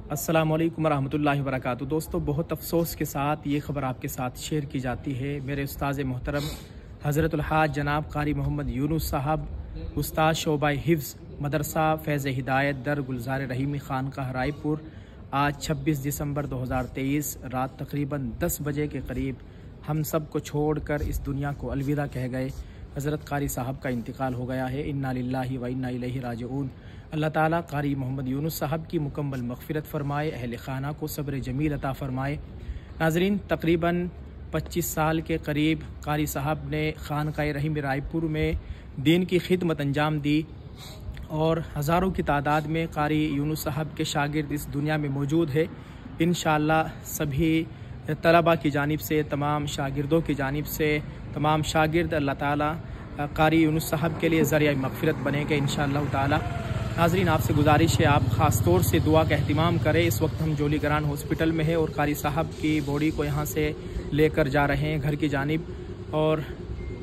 अस्सलाम वालेकुम रहमतुल्लाहि व बरकातुहू। दोस्तों, बहुत अफसोस के साथ ये ख़बर आपके साथ शेयर की जाती है। मेरे उस्ताद मोहतरम हज़रतुल हाज जनाब कारी मोहम्मद यूनुस साहब, उस्ताद शोबा हिफ्ज़ मदरसा फ़ैज़ हिदायत दर गुलज़ार रहीमी खानकाह रायपुर, आज 26 दिसंबर 2023 रात तकरीबन 10 बजे के करीब हम सब को छोड़ कर इस दुनिया को अलविदा कह गए। हज़रत कारी साहब का इंतकाल हो गया है। इन्ना लिल्लाहि व इन्ना इलैहि राजिऊन। अल्लाह ताला कारी मोहम्मद यूनुस साहब की मुकम्मल मग़फ़िरत फ़रमाए, अहले खाना को सब्र जमील अता फ़रमाए। नाज़रीन, तकरीबन 25 साल के करीब कारी साहब ने खानकाह रहीम रायपुर में दीन की खिदमत अंजाम दी और हज़ारों की तादाद में कारी यूनुस साहब के शागिर्द इस दुनिया में मौजूद है। इंशाअल्लाह सभी तलबा की जानिब से, तमाम शागिर्दों की जानिब से, तमाम शागिर्द अल्लाह ताला कारी यूनुस साहब के लिए ज़रिया मग़फ़िरत बनेंगे इंशाअल्लाह ताला। नाज़रीन, आपसे गुजारिश है आप ख़ास तौर से दुआ का अहतमाम करें। इस वक्त हम जोली ग्रांड हॉस्पिटल में है और कारी साहब की बॉडी को यहाँ से लेकर जा रहे हैं घर की जानिब, और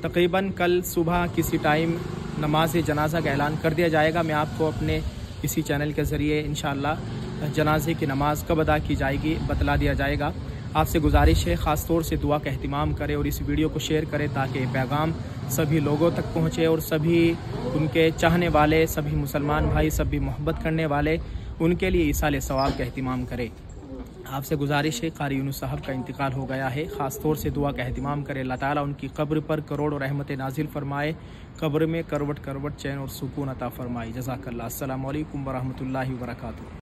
तकरीबन कल सुबह किसी टाइम नमाज जनाजा का ऐलान कर दिया जाएगा। मैं आपको अपने इसी चैनल के ज़रिए इंशाअल्लाह जनाजे की नमाज़ कब अदा की जाएगी बतला दिया जाएगा। आपसे गुजारिश है ख़ास तौर से दुआ का अहतमाम करें और इस वीडियो को शेयर करें ताकि पैगाम सभी लोगों तक पहुँचे और सभी उनके चाहने वाले, सभी मुसलमान भाई, सभी मोहब्बत करने वाले उनके लिए ईसाल सवाब का अहतमाम करें। आपसे गुजारिश है, कारी यूनुस साहब का इंतकाल हो गया है, ख़ास तौर से दुआ का अहतमाम करें। अल्लाह ताला उनकी कब्र पर करोड़ों रहमत नाजिल फरमाए, कब्र में करवट करवट चैन और सुकून अता फरमाए। जज़ाकल्लाह। अस्सलामु अलैकुम व रहमतुल्लाहि व बरकातुहू।